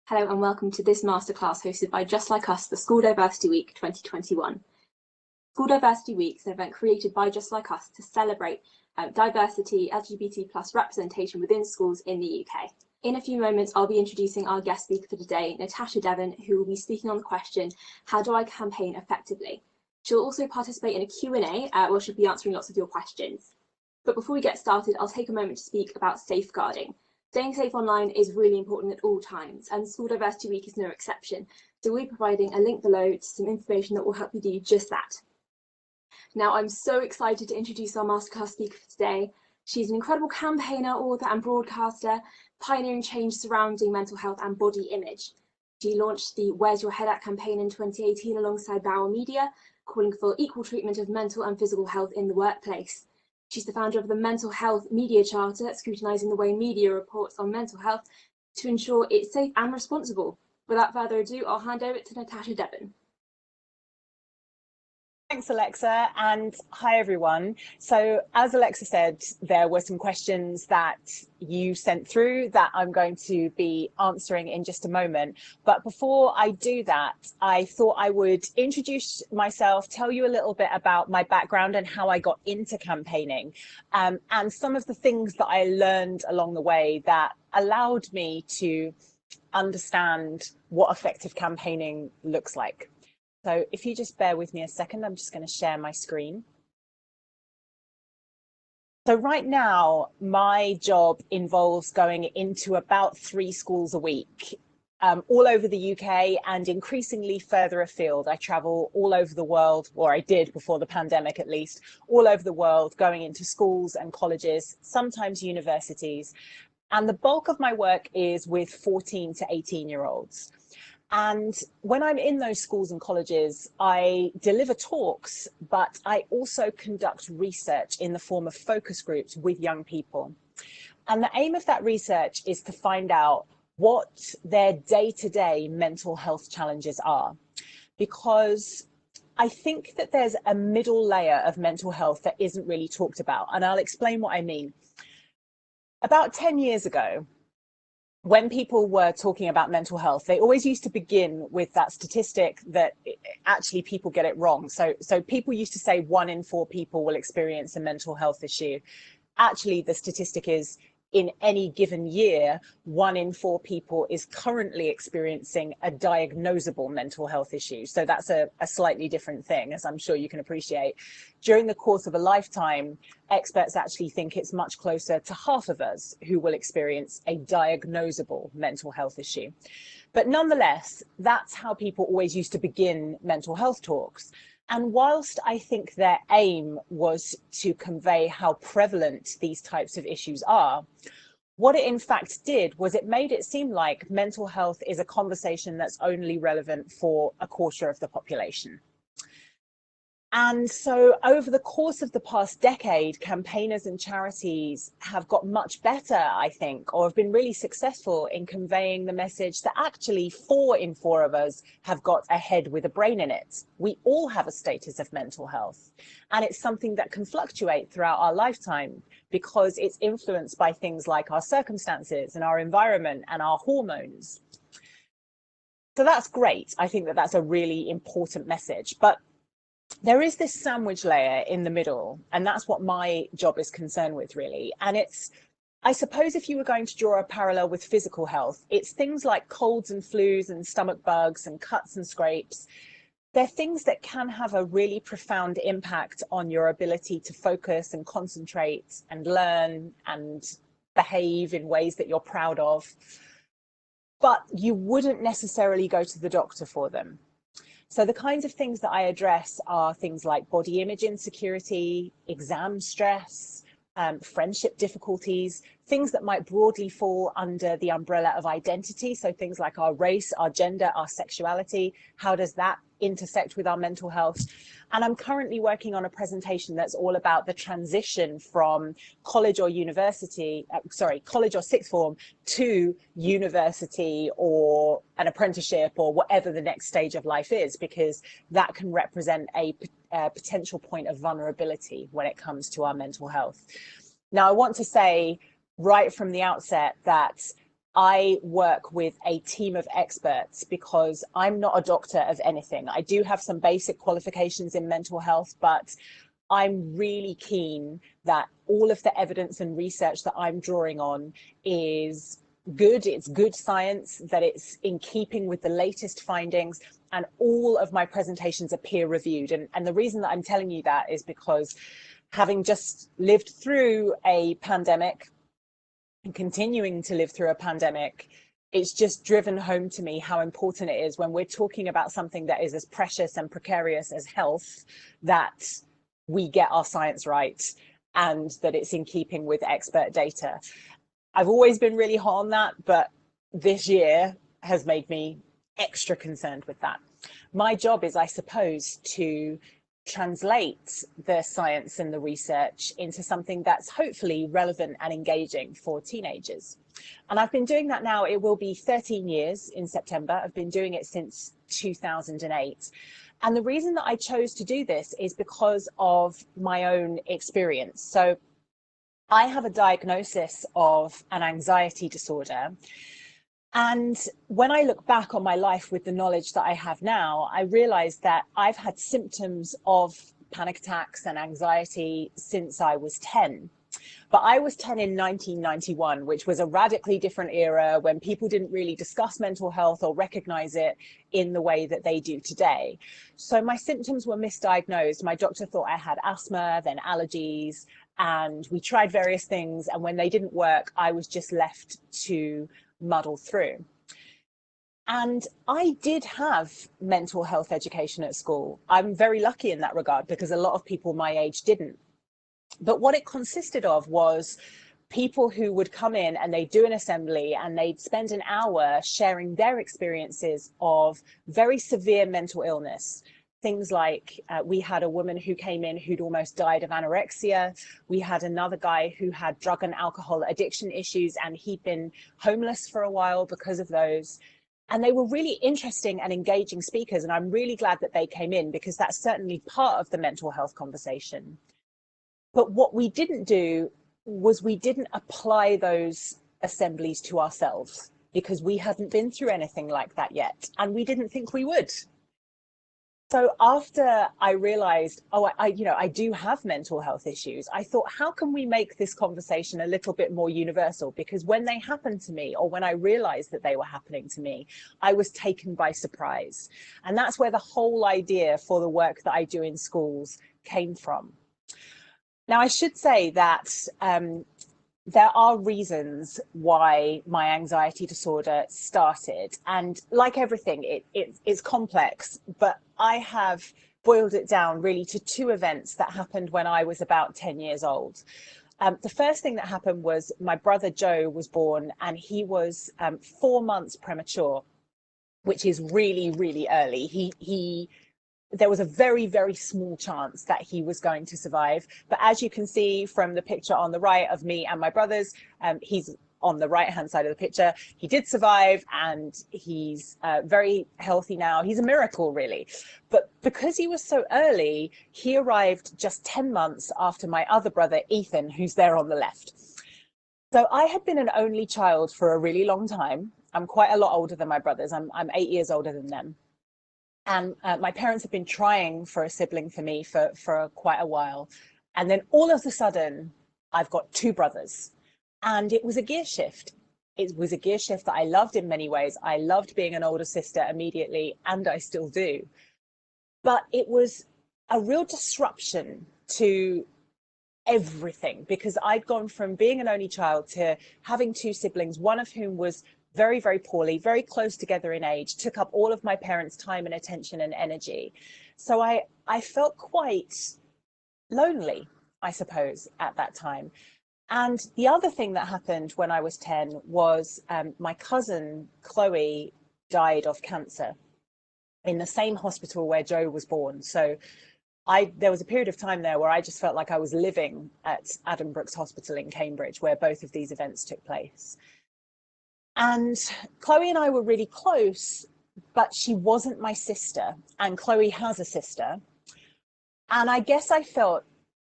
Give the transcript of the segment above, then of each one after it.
Hello and welcome to this masterclass hosted by Just Like Us, the School Diversity Week 2021. School Diversity Week is an event created by Just Like Us to celebrate diversity, LGBT+ representation within schools in the UK. In a few moments, I'll be introducing our guest speaker for today, Natasha Devin, who will be speaking on the question, how do I campaign effectively? She'll also participate in a Q&A where she'll be answering lots of your questions. But before we get started, I'll take a moment to speak about safeguarding. Staying safe online is really important at all times, and School Diversity Week is no exception. So we're providing a link below to some information that will help you do just that. Now, I'm so excited to introduce our Masterclass speaker for today. She's an incredible campaigner, author and broadcaster, pioneering change surrounding mental health and body image. She launched the Where's Your Head At campaign in 2018 alongside Bauer Media, calling for equal treatment of mental and physical health in the workplace. She's the founder of the Mental Health Media Charter, scrutinising the way media reports on mental health to ensure it's safe and responsible. Without further ado, I'll hand over to Natasha Devin. Thanks, Alexa, and hi everyone. So as Alexa said, there were some questions that you sent through that I'm going to be answering in just a moment. But before I do that, I thought I would introduce myself, tell you a little bit about my background and how I got into campaigning, and some of the things that I learned along the way that allowed me to understand what effective campaigning looks like. So if you just bear with me a second, I'm just going to share my screen. So right now, my job involves going into about 3 schools a week, all over the UK and increasingly further afield. I travel all over the world, or I did before the pandemic at least, all over the world, going into schools and colleges, sometimes universities. And the bulk of my work is with 14 to 18-year-olds. And when I'm in those schools and colleges, I deliver talks, but I also conduct research in the form of focus groups with young people. And the aim of that research is to find out what their day-to-day mental health challenges are. Because I think that there's a middle layer of mental health that isn't really talked about. And I'll explain what I mean. About 10 years ago, when people were talking about mental health, they always used to begin with that statistic that actually people get it wrong. So people used to say 1 in 4 people will experience a mental health issue. Actually, the statistic is in any given year, 1 in 4 people is currently experiencing a diagnosable mental health issue. So that's a slightly different thing, as I'm sure you can appreciate. During the course of a lifetime, experts actually think it's much closer to half of us who will experience a diagnosable mental health issue. But nonetheless, that's how people always used to begin mental health talks. And whilst I think their aim was to convey how prevalent these types of issues are, what it in fact did was it made it seem like mental health is a conversation that's only relevant for a quarter of the population. And so over the course of the past decade, campaigners and charities have got much better, I think, or have been really successful in conveying the message that actually 4 in 4 of us have got a head with a brain in it. We all have a status of mental health, and it's something that can fluctuate throughout our lifetime because it's influenced by things like our circumstances and our environment and our hormones. So that's great. I think that that's a really important message. But there is this sandwich layer in the middle, and that's what my job is concerned with, really. And it's, I suppose, if you were going to draw a parallel with physical health, it's things like colds and flus and stomach bugs and cuts and scrapes. They're things that can have a really profound impact on your ability to focus and concentrate and learn and behave in ways that you're proud of. But you wouldn't necessarily go to the doctor for them. So the kinds of things that I address are things like body image insecurity, exam stress, friendship difficulties, things that might broadly fall under the umbrella of identity. So things like our race, our gender, our sexuality, how does that intersect with our mental health? And I'm currently working on a presentation that's all about the transition from college or university, college or sixth form to university or an apprenticeship or whatever the next stage of life is, because that can represent a potential point of vulnerability when it comes to our mental health. Now, I want to say right from the outset that I work with a team of experts because I'm not a doctor of anything. I do have some basic qualifications in mental health, but I'm really keen that all of the evidence and research that I'm drawing on is good, it's good science, that it's in keeping with the latest findings, and all of my presentations are peer reviewed. And the reason that I'm telling you that is because, having just lived through a pandemic and continuing to live through a pandemic, it's just driven home to me how important it is when we're talking about something that is as precious and precarious as health, that we get our science right and that it's in keeping with expert data. I've always been really hot on that, but this year has made me extra concerned with that. My job is, I suppose, to translate the science and the research into something that's hopefully relevant and engaging for teenagers. And I've been doing that now. It will be 13 years in September. I've been doing it since 2008. And the reason that I chose to do this is because of my own experience. So I have a diagnosis of an anxiety disorder. And when I look back on my life with the knowledge that I have now, I realized that I've had symptoms of panic attacks and anxiety since I was 10. But I was 10 in 1991, which was a radically different era when people didn't really discuss mental health or recognize it in the way that they do today. So my symptoms were misdiagnosed. My doctor thought I had asthma, then allergies, and we tried various things. And when they didn't work, I was just left to muddle through. And I did have mental health education at school. I'm very lucky in that regard because a lot of people my age didn't. But what it consisted of was people who would come in and they'd do an assembly and they'd spend an hour sharing their experiences of very severe mental illness. Things like we had a woman who came in who'd almost died of anorexia. We had another guy who had drug and alcohol addiction issues, and he'd been homeless for a while because of those. And they were really interesting and engaging speakers. And I'm really glad that they came in because that's certainly part of the mental health conversation. But what we didn't do was we didn't apply those assemblies to ourselves because we hadn't been through anything like that yet. And we didn't think we would. So after I realized, oh, I do have mental health issues, I thought, how can we make this conversation a little bit more universal? Because when they happened to me, or when I realized that they were happening to me, I was taken by surprise. And that's where the whole idea for the work that I do in schools came from. Now, I should say that there are reasons why my anxiety disorder started. And like everything, it's complex, but I have boiled it down really to two events that happened when I was about 10 years old. The first thing that happened was my brother Joe was born, and he was 4 months premature, which is really, really early. There was a very, very small chance that he was going to survive. But as you can see from the picture on the right of me and my brothers, he's on the right-hand side of the picture. He did survive, and he's very healthy now. He's a miracle, really. But because he was so early, he arrived just 10 months after my other brother, Ethan, who's there on the left. So I had been an only child for a really long time. I'm quite a lot older than my brothers. I'm 8 years older than them. And my parents have been trying for a sibling for me for quite a while. And then all of a sudden, I've got two brothers. And it was a gear shift. It was a gear shift that I loved in many ways. I loved being an older sister immediately, and I still do. But it was a real disruption to everything, because I'd gone from being an only child to having two siblings, one of whom was very, very poorly, very close together in age, took up all of my parents' time and attention and energy. So I felt quite lonely, I suppose, at that time. And the other thing that happened when I was 10 was my cousin, Chloe, died of cancer in the same hospital where Joe was born. So there was a period of time there where I just felt like I was living at Adam Brooks Hospital in Cambridge, where both of these events took place. And Chloe and I were really close, but she wasn't my sister. And Chloe has a sister. And I guess I felt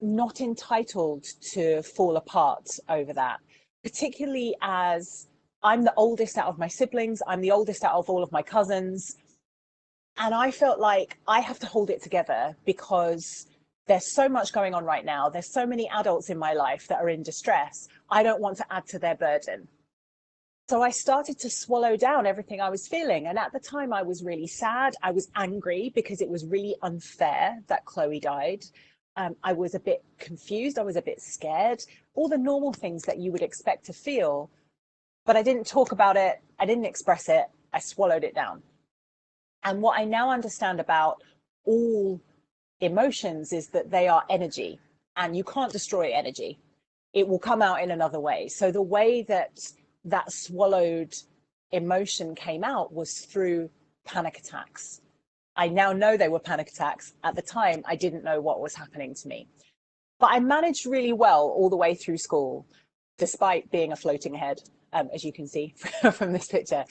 not entitled to fall apart over that, particularly as I'm the oldest out of my siblings. I'm the oldest out of all of my cousins. And I felt like I have to hold it together because there's so much going on right now. There's so many adults in my life that are in distress. I don't want to add to their burden. So I started to swallow down everything I was feeling. And at the time I was really sad. I was angry because it was really unfair that Chloe died. I was a bit confused. I was a bit scared. All the normal things that you would expect to feel. But I didn't talk about it. I didn't express it. I swallowed it down. And what I now understand about all emotions is that they are energy, and you can't destroy energy. It will come out in another way. So the way that that swallowed emotion came out was through panic attacks. I now know they were panic attacks. At the time, I didn't know what was happening to me. But I managed really well all the way through school, despite being a floating head, as you can see from this picture,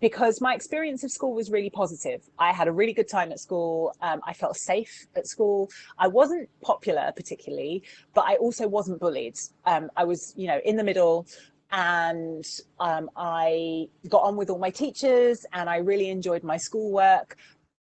because my experience of school was really positive. I had a really good time at school. I felt safe at school. I wasn't popular particularly, but I also wasn't bullied. I was, in the middle, and I got on with all my teachers, and I really enjoyed my schoolwork.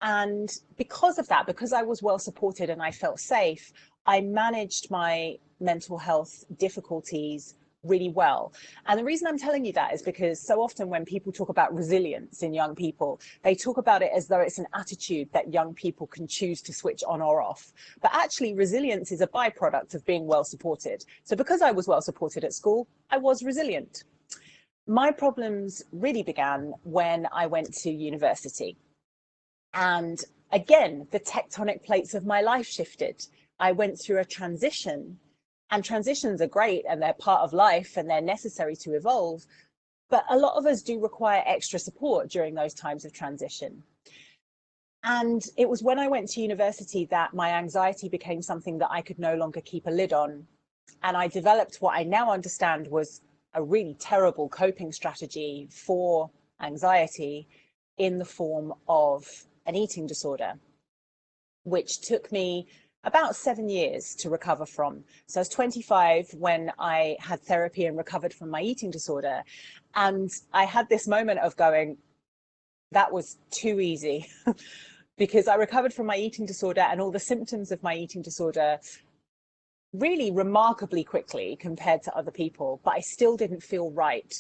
And because of that, because I was well supported and I felt safe, I managed my mental health difficulties really well. And the reason I'm telling you that is because so often when people talk about resilience in young people, they talk about it as though it's an attitude that young people can choose to switch on or off. But actually, resilience is a byproduct of being well supported. So because I was well supported at school, I was resilient. My problems really began when I went to university. And again, the tectonic plates of my life shifted. I went through a transition, and transitions are great and they're part of life and they're necessary to evolve. But a lot of us do require extra support during those times of transition. And it was when I went to university that my anxiety became something that I could no longer keep a lid on. And I developed what I now understand was a really terrible coping strategy for anxiety in the form of an eating disorder, which took me about 7 years to recover from. So I was 25 when I had therapy and recovered from my eating disorder. And I had this moment of going, that was too easy, because I recovered from my eating disorder and all the symptoms of my eating disorder really remarkably quickly compared to other people, but I still didn't feel right.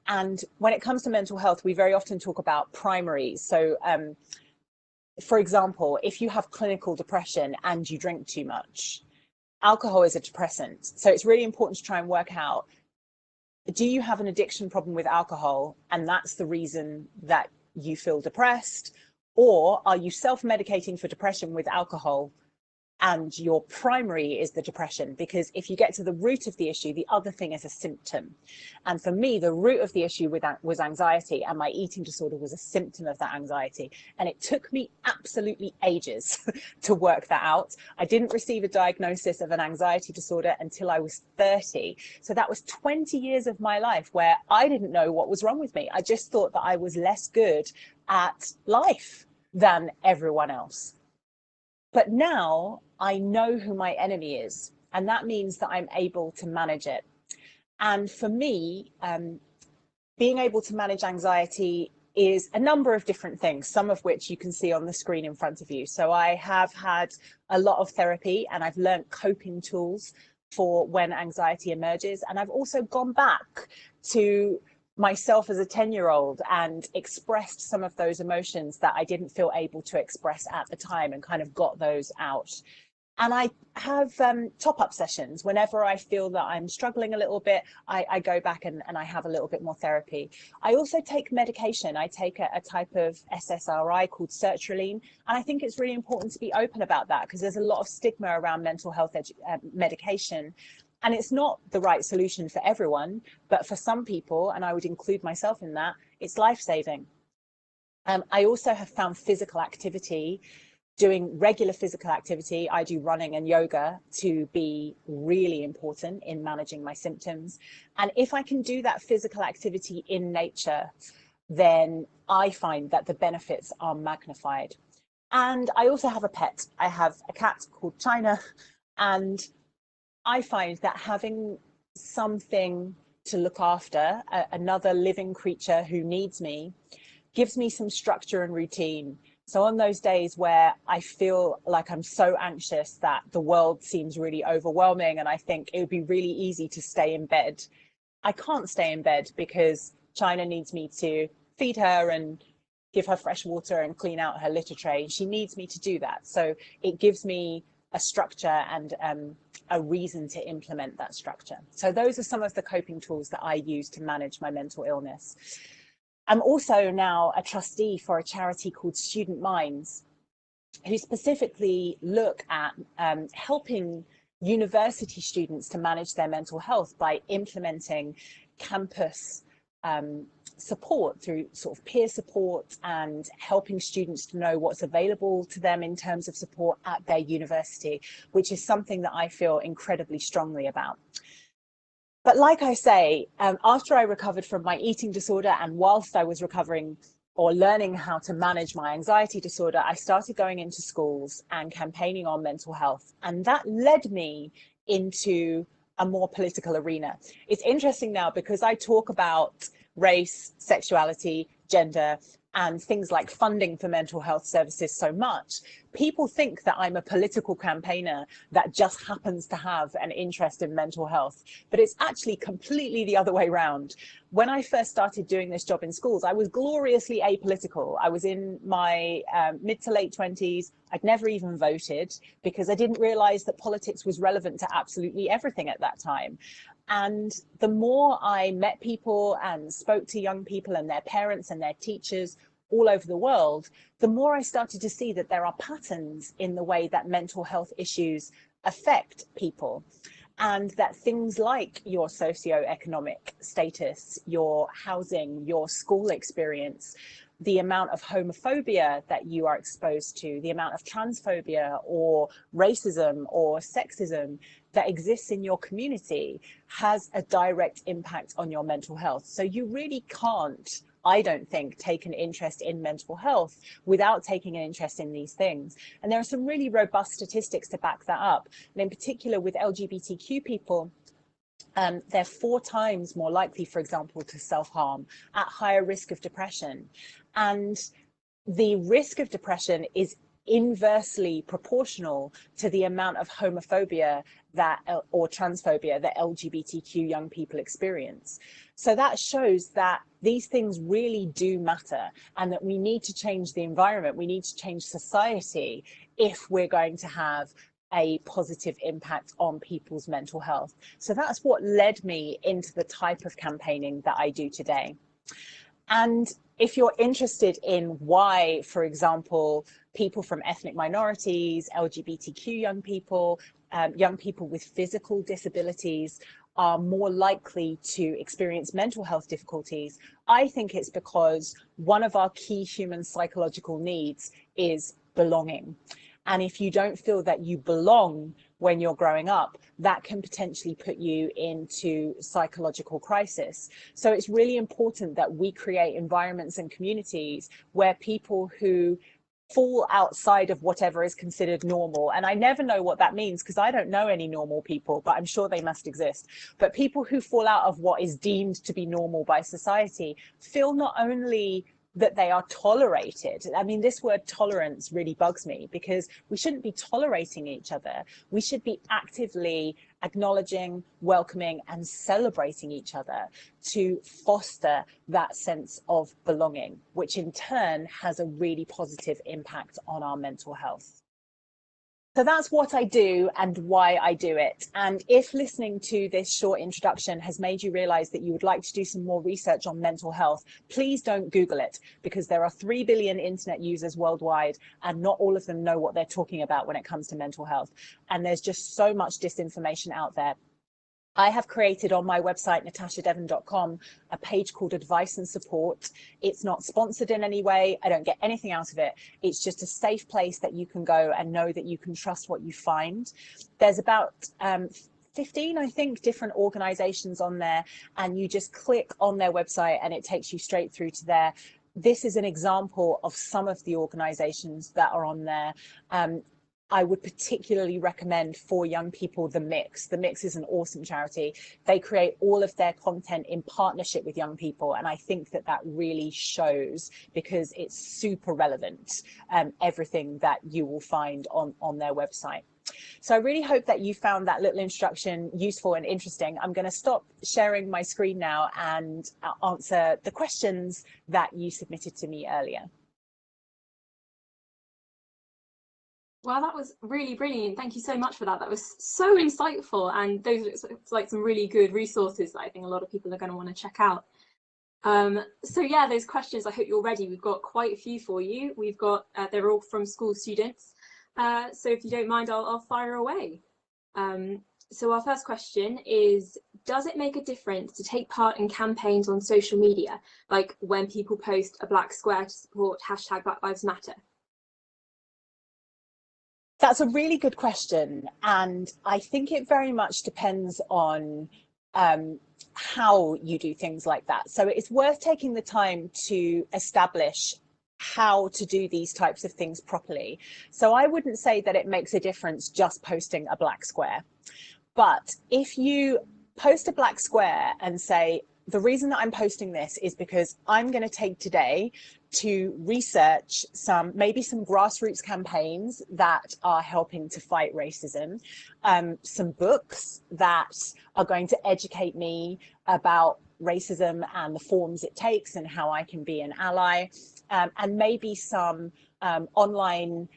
And when it comes to mental health, we very often talk about primaries. So for example, if you have clinical depression and you drink too much, alcohol is a depressant. So it's really important to try and work out, do you have an addiction problem with alcohol and that's the reason that you feel depressed? Or are you self-medicating for depression with alcohol and your primary is the depression? Because if you get to the root of the issue, the other thing is a symptom. And for me, the root of the issue was anxiety, and my eating disorder was a symptom of that anxiety. And it took me absolutely ages to work that out. I didn't receive a diagnosis of an anxiety disorder until I was 30. So that was 20 years of my life where I didn't know what was wrong with me. I just thought that I was less good at life than everyone else. But now I know who my enemy is, and that means that I'm able to manage it. And for me, being able to manage anxiety is a number of different things, some of which you can see on the screen in front of you. So I have had a lot of therapy and I've learned coping tools for when anxiety emerges. And I've also gone back to myself as a 10-year-old and expressed some of those emotions that I didn't feel able to express at the time and kind of got those out. And I have top-up sessions. Whenever I feel that I'm struggling a little bit, I go back and I have a little bit more therapy. I also take medication. I take a type of SSRI called sertraline. And I think it's really important to be open about that because there's a lot of stigma around mental health medication. And it's not the right solution for everyone, but for some people, and I would include myself in that, it's life-saving. I also have found physical activity, doing regular physical activity, I do running and yoga, to be really important in managing my symptoms. And if I can do that physical activity in nature, then I find that the benefits are magnified. And I also have a pet. I have a cat called China, and I find that having something to look after another living creature who needs me gives me some structure and routine. So on those days where I feel like I'm so anxious that the world seems really overwhelming and I think it would be really easy to stay in bed, I can't stay in bed because China needs me to feed her and give her fresh water and clean out her litter tray. She needs me to do that. So it gives me a structure and a reason to implement that structure. So those are some of the coping tools that I use to manage my mental illness. I'm also now a trustee for a charity called Student Minds, who specifically look at helping university students to manage their mental health by implementing campus support through sort of peer support and helping students to know what's available to them in terms of support at their university, which is something that I feel incredibly strongly about. But like I say, after I recovered from my eating disorder and whilst I was recovering or learning how to manage my anxiety disorder, I started going into schools and campaigning on mental health. And that led me into a more political arena. It's interesting now because I talk about race, sexuality, gender, and things like funding for mental health services so much, people think that I'm a political campaigner that just happens to have an interest in mental health, but it's actually completely the other way around. When I first started doing this job in schools, I was gloriously apolitical. I was in my mid to late 20s. I'd never even voted because I didn't realize that politics was relevant to absolutely everything at that time. And the more I met people and spoke to young people and their parents and their teachers all over the world, the more I started to see that there are patterns in the way that mental health issues affect people, and that things like your socioeconomic status, your housing, your school experience, the amount of homophobia that you are exposed to, the amount of transphobia or racism or sexism that exists in your community has a direct impact on your mental health. So you really can't, I don't think, take an interest in mental health without taking an interest in these things. And there are some really robust statistics to back that up. And in particular with LGBTQ people, they're 4 times more likely, for example, to self-harm, at higher risk of depression. And the risk of depression is inversely proportional to the amount of homophobia that or transphobia that LGBTQ young people experience. So that shows that these things really do matter and that we need to change the environment, we need to change society if we're going to have a positive impact on people's mental health. So that's what led me into the type of campaigning that I do today. And if you're interested in why, for example, people from ethnic minorities, LGBTQ young people with physical disabilities are more likely to experience mental health difficulties, I think it's because one of our key human psychological needs is belonging. And if you don't feel that you belong when you're growing up, that can potentially put you into psychological crisis. So it's really important that we create environments and communities where people who fall outside of whatever is considered normal, and I never know what that means because I don't know any normal people, but I'm sure they must exist, but people who fall out of what is deemed to be normal by society feel not only that they are tolerated. I mean, this word tolerance really bugs me because we shouldn't be tolerating each other. We should be actively acknowledging, welcoming, and celebrating each other to foster that sense of belonging, which in turn has a really positive impact on our mental health. So that's what I do and why I do it. And if listening to this short introduction has made you realize that you would like to do some more research on mental health, please don't Google it, because there are 3 billion internet users worldwide and not all of them know what they're talking about when it comes to mental health. And there's just so much disinformation out there. I have created on my website, natashadevin.com, a page called Advice and Support. It's not sponsored in any way. I don't get anything out of it. It's just a safe place that you can go and know that you can trust what you find. There's about 15, I think, different organizations on there, and you just click on their website and it takes you straight through to there. This is an example of some of the organizations that are on there. I would particularly recommend for young people The Mix. The Mix is an awesome charity. They create all of their content in partnership with young people, and I think that that really shows, because it's super relevant, everything that you will find on their website. So I really hope that you found that little introduction useful and interesting. I'm going to stop sharing my screen now and answer the questions that you submitted to me earlier. Wow, that was really brilliant. Thank you so much for that. That was so insightful, and those look like some really good resources that I think a lot of people are going to want to check out. So yeah, those questions, I hope you're ready. We've got quite a few for you. We've got, they're all from school students. So if you don't mind, I'll fire away. So our first question is, does it make a difference to take part in campaigns on social media, like when people post a black square to support hashtag Black Lives Matter? That's a really good question. And I think it very much depends on how you do things like that. So it's worth taking the time to establish how to do these types of things properly. So I wouldn't say that it makes a difference just posting a black square. But if you post a black square and say, the reason that I'm posting this is because I'm going to take today to research maybe some grassroots campaigns that are helping to fight racism, some books that are going to educate me about racism and the forms it takes and how I can be an ally, and maybe some online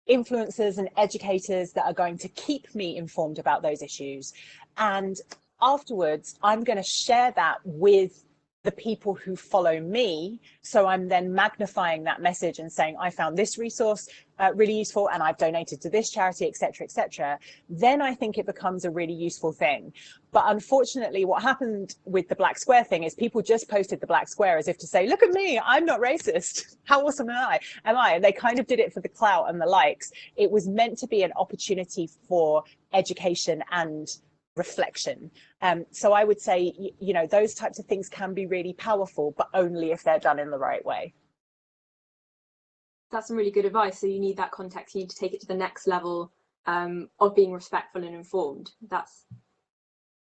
influencers and educators that are going to keep me informed about those issues. And afterwards, I'm going to share that with the people who follow me. So I'm then magnifying that message and saying, I found this resource really useful and I've donated to this charity, etc., etc. Then I think it becomes a really useful thing. But unfortunately, what happened with the black square thing is people just posted the black square as if to say, look at me, I'm not racist. How awesome am I? And they kind of did it for the clout and the likes. It was meant to be an opportunity for education and reflection. So I would say, you know, those types of things can be really powerful, but only if they're done in the right way. That's some really good advice. So you need that context, you need to take it to the next level of being respectful and informed. That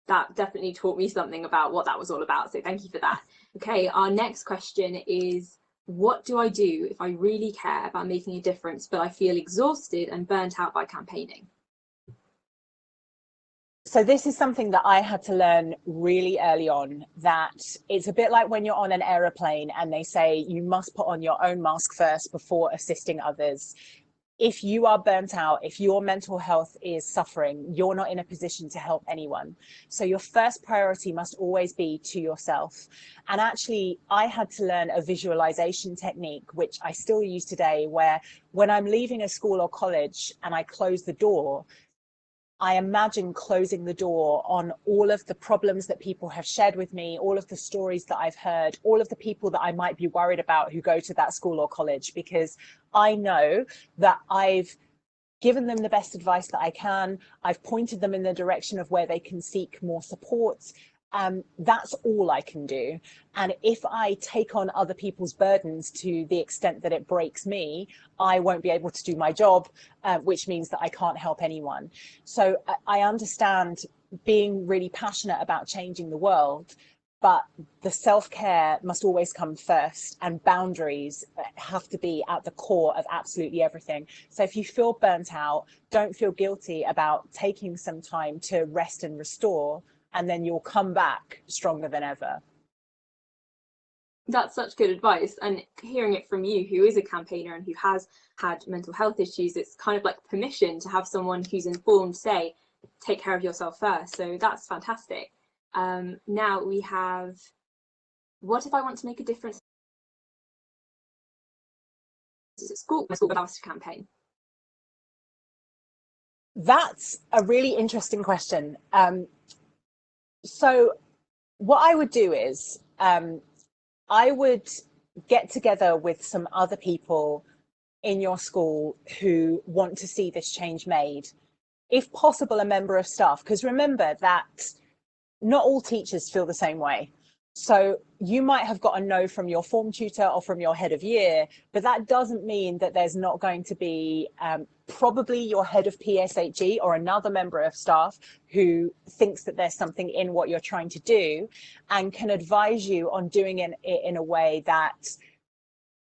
definitely taught me something about what that was all about. So thank you for that. Okay, our next question is, what do I do if I really care about making a difference, but I feel exhausted and burnt out by campaigning? So this is something that I had to learn really early on, that it's a bit like when you're on an aeroplane and they say you must put on your own mask first before assisting others. If you are burnt out, if your mental health is suffering, you're not in a position to help anyone. So your first priority must always be to yourself. And actually, I had to learn a visualization technique, which I still use today, where when I'm leaving a school or college and I close the door, I imagine closing the door on all of the problems that people have shared with me, all of the stories that I've heard, all of the people that I might be worried about who go to that school or college, because I know that I've given them the best advice that I can. I've pointed them in the direction of where they can seek more support. That's all I can do. And if I take on other people's burdens to the extent that it breaks me, I won't be able to do my job, which means that I can't help anyone. So I understand being really passionate about changing the world, but the self-care must always come first, and boundaries have to be at the core of absolutely everything. So if you feel burnt out, don't feel guilty about taking some time to rest and restore, and then you'll come back stronger than ever. That's such good advice. And hearing it from you, who is a campaigner and who has had mental health issues, it's kind of like permission to have someone who's informed say, take care of yourself first. So that's fantastic. Now we have, what if I want to make a difference at school campaign? That's a really interesting question. So what I would do is I would get together with some other people in your school who want to see this change made. If possible, a member of staff, because remember that not all teachers feel the same way. So you might have got a no from your form tutor or from your head of year, but that doesn't mean that there's not going to be probably your head of PSHE or another member of staff who thinks that there's something in what you're trying to do and can advise you on doing it in a way that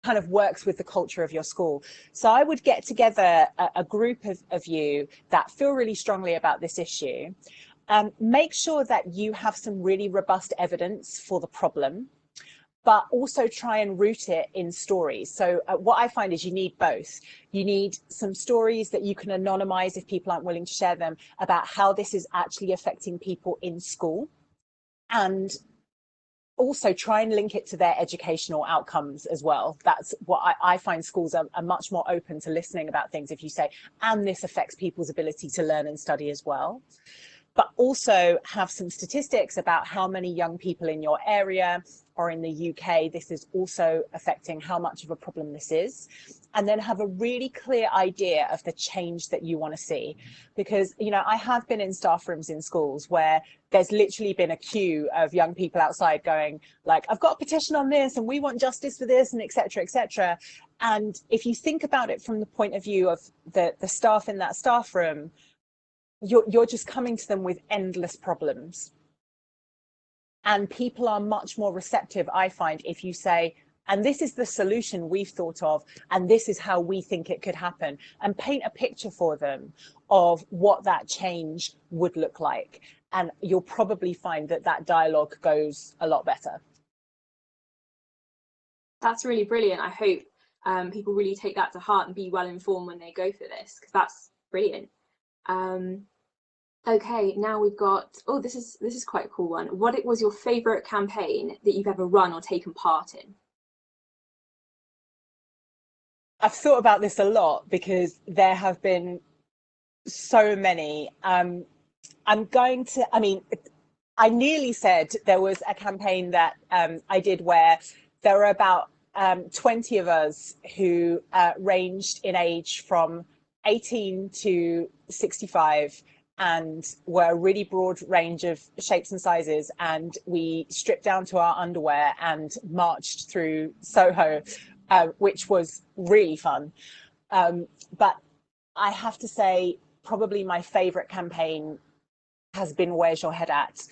kind of works with the culture of your school. So I would get together a group of you that feel really strongly about this issue. Make sure that you have some really robust evidence for the problem, but also try and root it in stories. So what I find is you need both. You need some stories that you can anonymize if people aren't willing to share them about how this is actually affecting people in school, and also try and link it to their educational outcomes as well. That's what I find schools are much more open to listening about things if you say, and this affects people's ability to learn and study as well. But also have some statistics about how many young people in your area or in the UK this is also affecting, how much of a problem this is, and then have a really clear idea of the change that you want to see. Because, you know, I have been in staff rooms in schools where there's literally been a queue of young people outside going like, I've got a petition on this and we want justice for this, and etc., etc. And if you think about it from the point of view of the staff in that staff room, you're just coming to them with endless problems. And people are much more receptive, I find, if you say, and this is the solution we've thought of, and this is how we think it could happen, and paint a picture for them of what that change would look like. And you'll probably find that that dialogue goes a lot better. That's really brilliant. I hope people really take that to heart and be well informed when they go for this, because that's brilliant. Okay, now we've got, oh, this is quite a cool one. What was your favorite campaign that you've ever run or taken part in? I've thought about this a lot because there have been so many. I nearly said there was a campaign that I did where there were about 20 of us who ranged in age from 18 to 65 and were a really broad range of shapes and sizes. And we stripped down to our underwear and marched through Soho, which was really fun. But I have to say, probably my favorite campaign has been Where's Your Head At?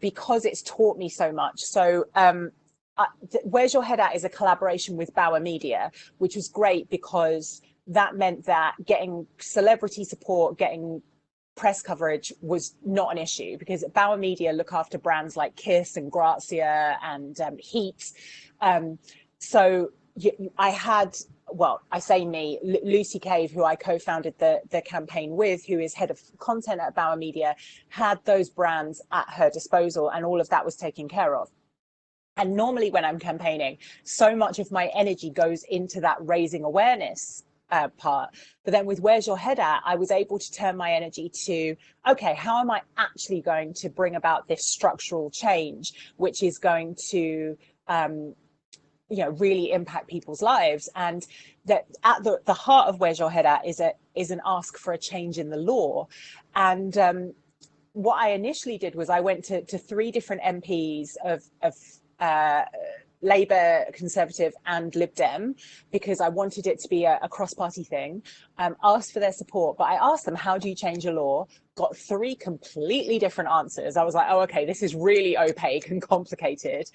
Because it's taught me so much. So Where's Your Head At is a collaboration with Bauer Media, which was great because that meant that getting celebrity support, getting press coverage was not an issue, because Bauer Media look after brands like Kiss and Grazia and Heat. So I had, well, I say me, Lucy Cave, who I co-founded the campaign with, who is head of content at Bauer Media, had those brands at her disposal, and all of that was taken care of. And normally when I'm campaigning, so much of my energy goes into that raising awareness part. But then with Where's Your Head At, I was able to turn my energy to, okay, how am I actually going to bring about this structural change, which is going to really impact people's lives. And that at the heart of Where's Your Head At is an ask for a change in the law. And what I initially did was I went to 3 different MPs of Labour, Conservative and Lib Dem, because I wanted it to be a cross-party thing, asked for their support. But I asked them, how do you change a law? Got 3 completely different answers. I was like, oh, okay, this is really opaque and complicated.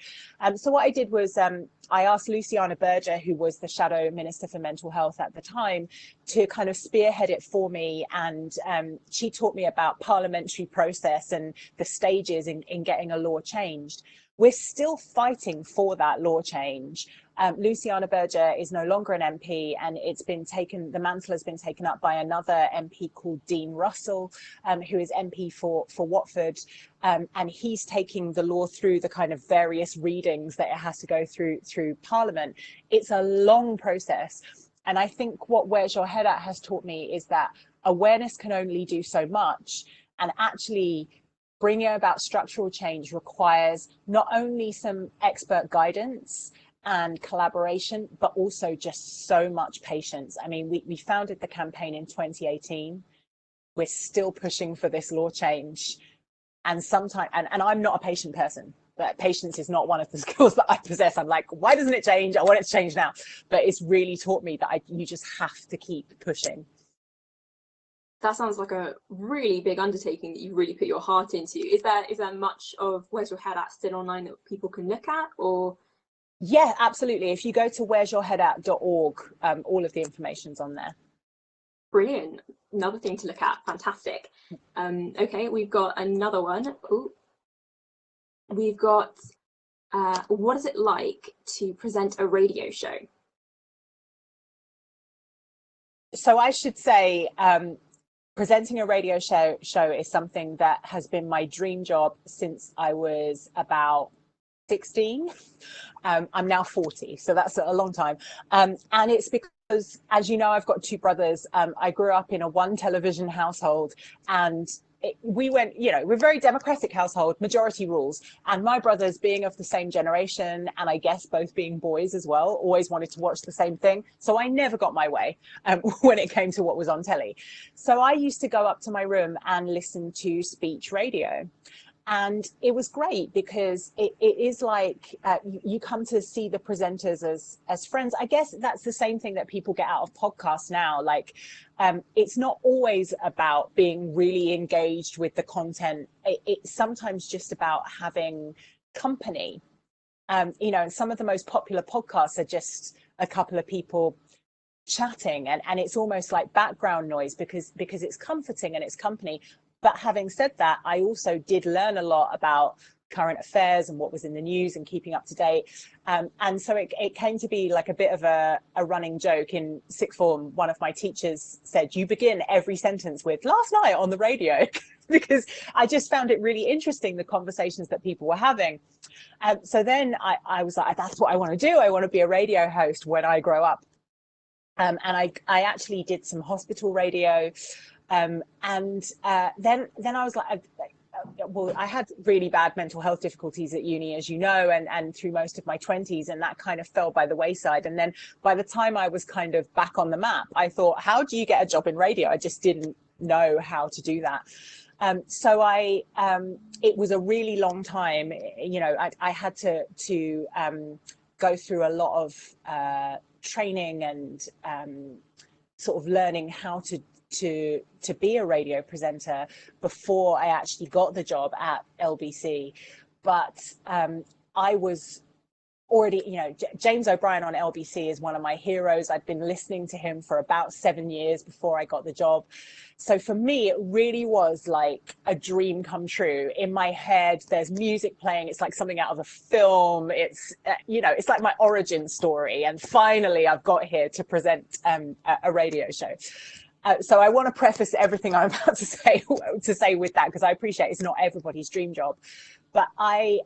So what I did was I asked Luciana Berger, who was the Shadow Minister for Mental Health at the time, to kind of spearhead it for me. And she taught me about parliamentary process and the stages in getting a law changed. We're still fighting for that law change. Luciana Berger is no longer an MP, and the mantle has been taken up by another MP called Dean Russell, who is MP for Watford. And he's taking the law through the kind of various readings that it has to go through Parliament. It's a long process. And I think what Where's Your Head At has taught me is that awareness can only do so much, and actually bringing about structural change requires not only some expert guidance and collaboration, but also just so much patience. I mean, we founded the campaign in 2018. We're still pushing for this law change. And sometimes, and I'm not a patient person. patience is not one of the skills that I possess. I'm like, why doesn't it change? I want it to change now. But it's really taught me that you just have to keep pushing. That sounds like a really big undertaking that you really put your heart into. Is there much of Where's Your Head At still online that people can look at, or? Yeah, absolutely. If you go to where'syourheadat.org, all of the information's on there. Brilliant. Another thing to look at. Fantastic. Okay, we've got another one. Ooh. We've got, what is it like to present a radio show? So I should say, presenting a radio show is something that has been my dream job since I was about 16. I'm now 40, so that's a long time. And it's because, as you know, I've got two brothers. I grew up in a one television household, and we're a very democratic household, majority rules. And my brothers, being of the same generation, and I guess both being boys as well, always wanted to watch the same thing. So I never got my way when it came to what was on telly. So I used to go up to my room and listen to speech radio. And it was great because it is like you come to see the presenters as friends. I guess that's the same thing that people get out of podcasts now. Like, it's not always about being really engaged with the content. It's sometimes just about having company. And some of the most popular podcasts are just a couple of people chatting, and it's almost like background noise because it's comforting and it's company. But having said that, I also did learn a lot about current affairs and what was in the news and keeping up to date. And so it came to be like a bit of a running joke. In sixth form, one of my teachers said, you begin every sentence with "last night on the radio," because I just found it really interesting, the conversations that people were having. So then I was like, that's what I want to do. I want to be a radio host when I grow up. And I actually did some hospital radio. Then I was like, well, I had really bad mental health difficulties at uni, as you know, and through most of my 20s, and that kind of fell by the wayside. And then by the time I was kind of back on the map, I thought, how do you get a job in radio? I just didn't know how to do that. So it was a really long time. I had to go through a lot of training and sort of learning how to be a radio presenter before I actually got the job at LBC. But I was already, James O'Brien on LBC is one of my heroes. I'd been listening to him for about 7 years before I got the job. So for me, it really was like a dream come true. In my head, there's music playing. It's like something out of a film. It's, it's like my origin story. And finally, I've got here to present a radio show. So I want to preface everything I'm about to say with that, because I appreciate it's not everybody's dream job, but I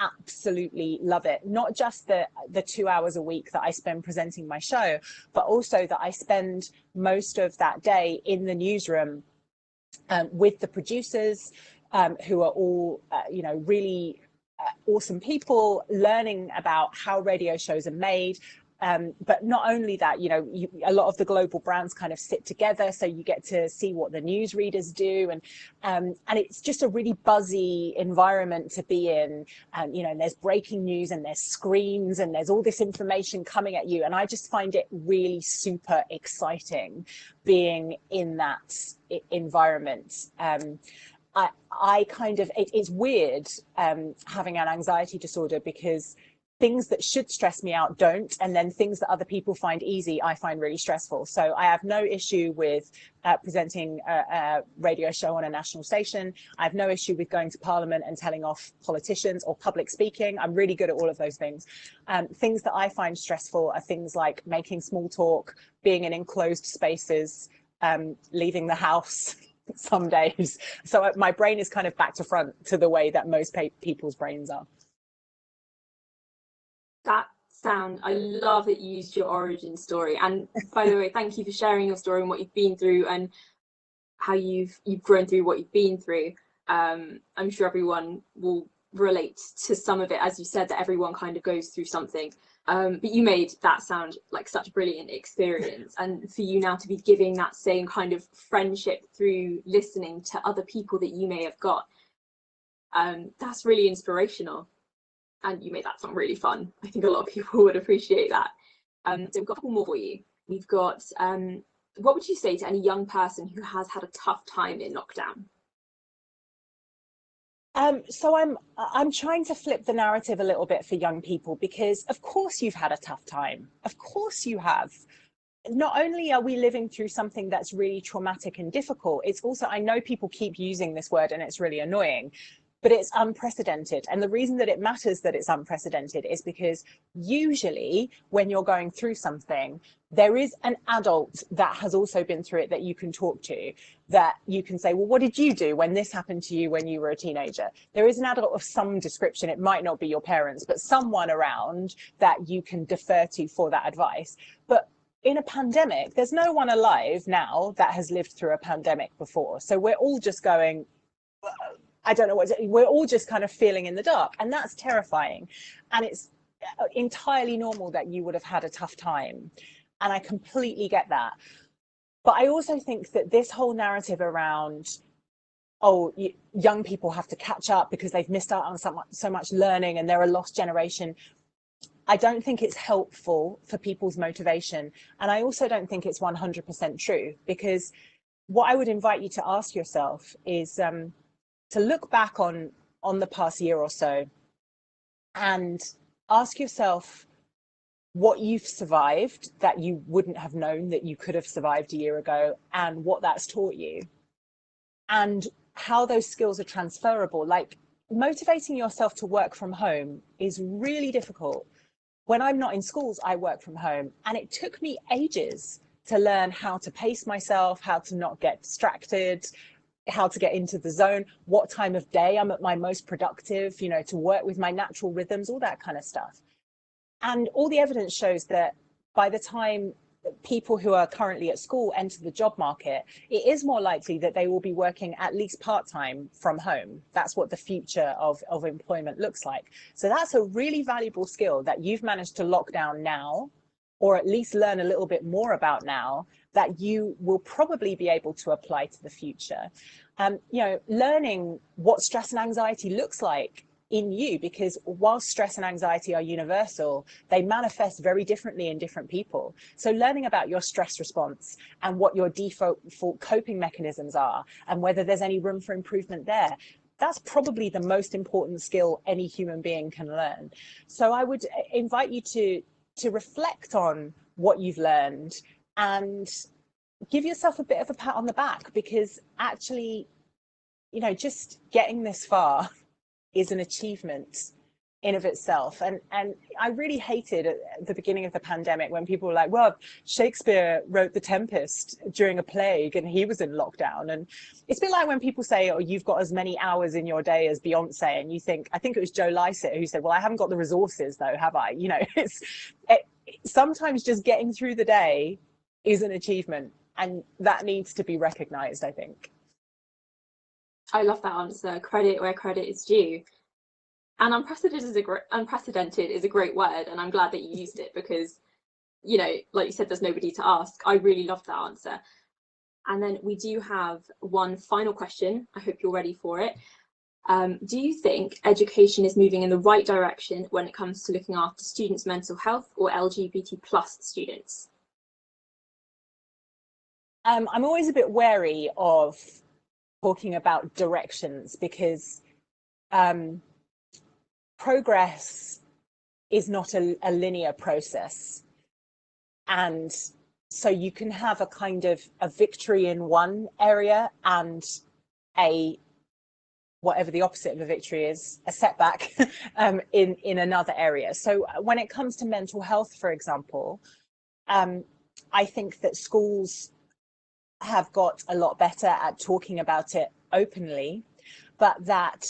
absolutely love it. Not just the 2 hours a week that I spend presenting my show, but also that I spend most of that day in the newsroom with the producers who are all, really awesome people, learning about how radio shows are made. But not only that, a lot of the global brands kind of sit together, so you get to see what the newsreaders do, and it's just a really buzzy environment to be in. And there's breaking news, and there's screens, and there's all this information coming at you, and I just find it really super exciting being in that environment. I kind of, it's weird having an anxiety disorder, because things that should stress me out don't, and then things that other people find easy, I find really stressful. So I have no issue with presenting a radio show on a national station. I have no issue with going to Parliament and telling off politicians or public speaking. I'm really good at all of those things. Things that I find stressful are things like making small talk, being in enclosed spaces, leaving the house some days. So my brain is kind of back to front to the way that most people's brains are. I love that you used your origin story. And by the way, thank you for sharing your story and what you've been through and how you've grown through what you've been through. I'm sure everyone will relate to some of it, as you said, that everyone kind of goes through something. But you made that sound like such a brilliant experience. And for you now to be giving that same kind of friendship through listening to other people that you may have got, that's really inspirational. And you made that sound really fun. I think a lot of people would appreciate that. So we've got a couple more for you. We've got, what would you say to any young person who has had a tough time in lockdown? So I'm trying to flip the narrative a little bit for young people, because of course you've had a tough time. Of course you have. Not only are we living through something that's really traumatic and difficult, it's also, I know people keep using this word and it's really annoying, but it's unprecedented. And the reason that it matters that it's unprecedented is because usually when you're going through something, there is an adult that has also been through it that you can talk to, that you can say, well, what did you do when this happened to you when you were a teenager? There is an adult of some description. It might not be your parents, but someone around that you can defer to for that advice. But in a pandemic, there's no one alive now that has lived through a pandemic before. So we're all just going, I don't know we're all just kind of feeling in the dark, and that's terrifying. And it's entirely normal that you would have had a tough time. And I completely get that. But I also think that this whole narrative around, oh, young people have to catch up because they've missed out on so much learning and they're a lost generation, I don't think it's helpful for people's motivation. And I also don't think it's 100% true, because what I would invite you to ask yourself is to look back on the past year or so and ask yourself what you've survived that you wouldn't have known that you could have survived a year ago, and what that's taught you, and how those skills are transferable. Like, motivating yourself to work from home is really difficult. When I'm not in schools, I work from home, and it took me ages to learn how to pace myself, how to not get distracted, how to get into the zone, what time of day I'm at my most productive, you know, to work with my natural rhythms, all that kind of stuff. And all the evidence shows that by the time people who are currently at school enter the job market, it is more likely that they will be working at least part-time from home. That's what the future of employment looks like. So that's a really valuable skill that you've managed to lock down now, or at least learn a little bit more about now, that you will probably be able to apply to the future. You know, learning what stress and anxiety looks like in you, because while stress and anxiety are universal, they manifest very differently in different people. So learning about your stress response and what your default coping mechanisms are, and whether there's any room for improvement there, that's probably the most important skill any human being can learn. So I would invite you to reflect on what you've learned and give yourself a bit of a pat on the back, because actually, you know, just getting this far is an achievement in of itself. And I really hated at the beginning of the pandemic when people were like, well, Shakespeare wrote The Tempest during a plague and he was in lockdown. And it's a bit like when people say, oh, you've got as many hours in your day as Beyonce, and you think, I think it was Joe Lycett who said, well, I haven't got the resources though, have I? You know, sometimes just getting through the day is an achievement, and that needs to be recognized, I think. I love that answer. Credit where credit is due. And unprecedented is a great word, and I'm glad that you used it, because, you know, like you said, there's nobody to ask. I really loved that answer. And then we do have one final question. I hope you're ready for it. Do you think education is moving in the right direction when it comes to looking after students' mental health, or LGBT plus students? I'm always a bit wary of talking about directions, because progress is not a linear process. And so you can have a kind of a victory in one area and whatever the opposite of a victory is, a setback in another area. So when it comes to mental health, for example, I think that schools have got a lot better at talking about it openly, but that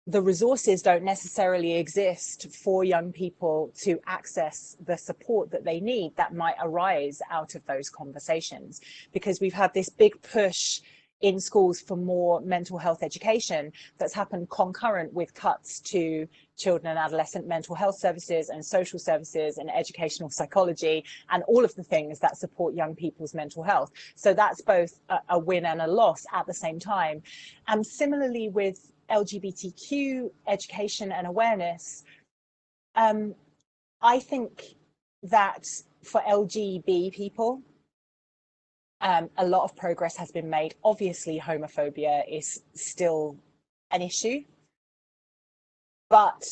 the resources don't necessarily exist for young people to access the support that they need that might arise out of those conversations. Because we've had this big push in schools for more mental health education that's happened concurrent with cuts to children and adolescent mental health services and social services and educational psychology and all of the things that support young people's mental health. So that's both a win and a loss at the same time. And similarly with LGBTQ education and awareness, I think that for LGB people, a lot of progress has been made. Obviously, homophobia is still an issue, but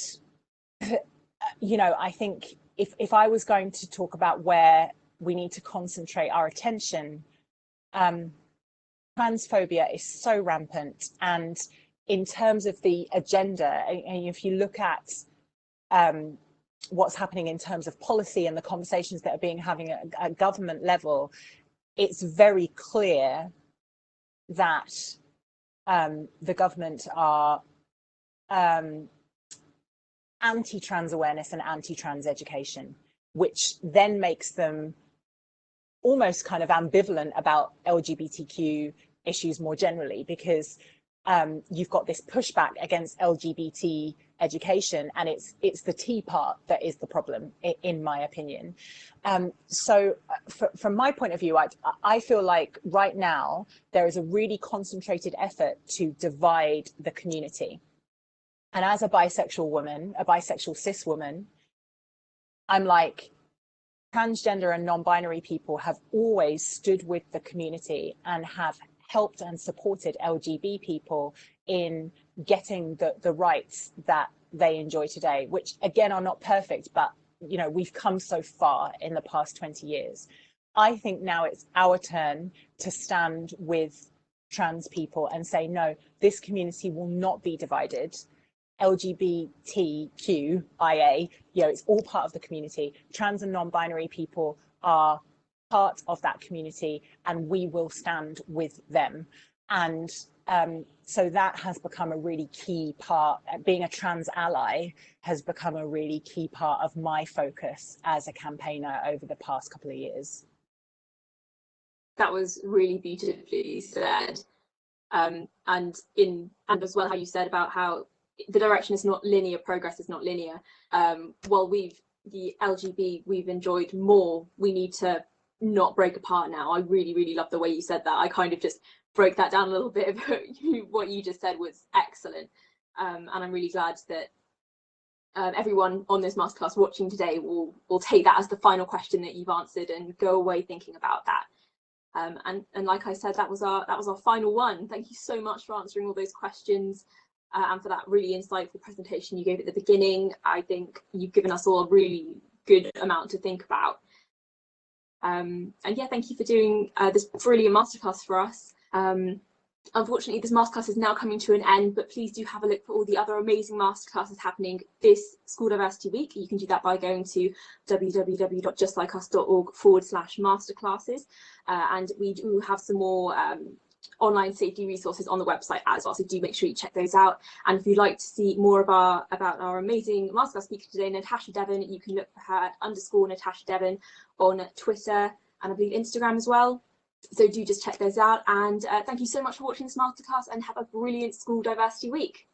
you know, I think if I was going to talk about where we need to concentrate our attention, transphobia is so rampant, and in terms of the agenda, and if you look at what's happening in terms of policy and the conversations that are being having at government level, it's very clear that the government are anti-trans awareness and anti-trans education, which then makes them almost kind of ambivalent about LGBTQ issues more generally, because you've got this pushback against LGBT education, and it's the T part that is the problem, in my opinion. So from my point of view, I feel like right now there is a really concentrated effort to divide the community. And as a bisexual woman, a bisexual cis woman, I'm like, transgender and non-binary people have always stood with the community and have helped and supported LGB people in getting the rights that they enjoy today, which again are not perfect, but you know, we've come so far in the past 20 years. I think now it's our turn to stand with trans people and say, no, this community will not be divided. LGBTQIA, you know, it's all part of the community. Trans and non-binary people are part of that community, and we will stand with them. And so that has become a really key part. Being a trans ally has become a really key part of my focus as a campaigner over the past couple of years. That was really beautifully said. And as well how you said about how the direction is not linear, progress is not linear. While the LGB we've enjoyed more, we need to not break apart now. I really, really love the way you said that. I kind of just broke that down a little bit, but what you just said was excellent. And I'm really glad that everyone on this masterclass watching today will take that as the final question that you've answered and go away thinking about that. And like I said, that was our final one. Thank you so much for answering all those questions. And for that really insightful presentation you gave at the beginning. I think you've given us all a really good amount to think about. And yeah, thank you for doing this brilliant masterclass for us. Unfortunately, this masterclass is now coming to an end, but please do have a look for all the other amazing masterclasses happening this School Diversity Week. You can do that by going to www.justlikeus.org/masterclasses. And we do have some more online safety resources on the website as well, so do make sure you check those out. And if you'd like to see more about our amazing masterclass speaker today, Natasha Devin, you can look for her at _Natasha Devin on Twitter and I believe Instagram as well. So do just check those out, and thank you so much for watching this masterclass, and have a brilliant School Diversity Week.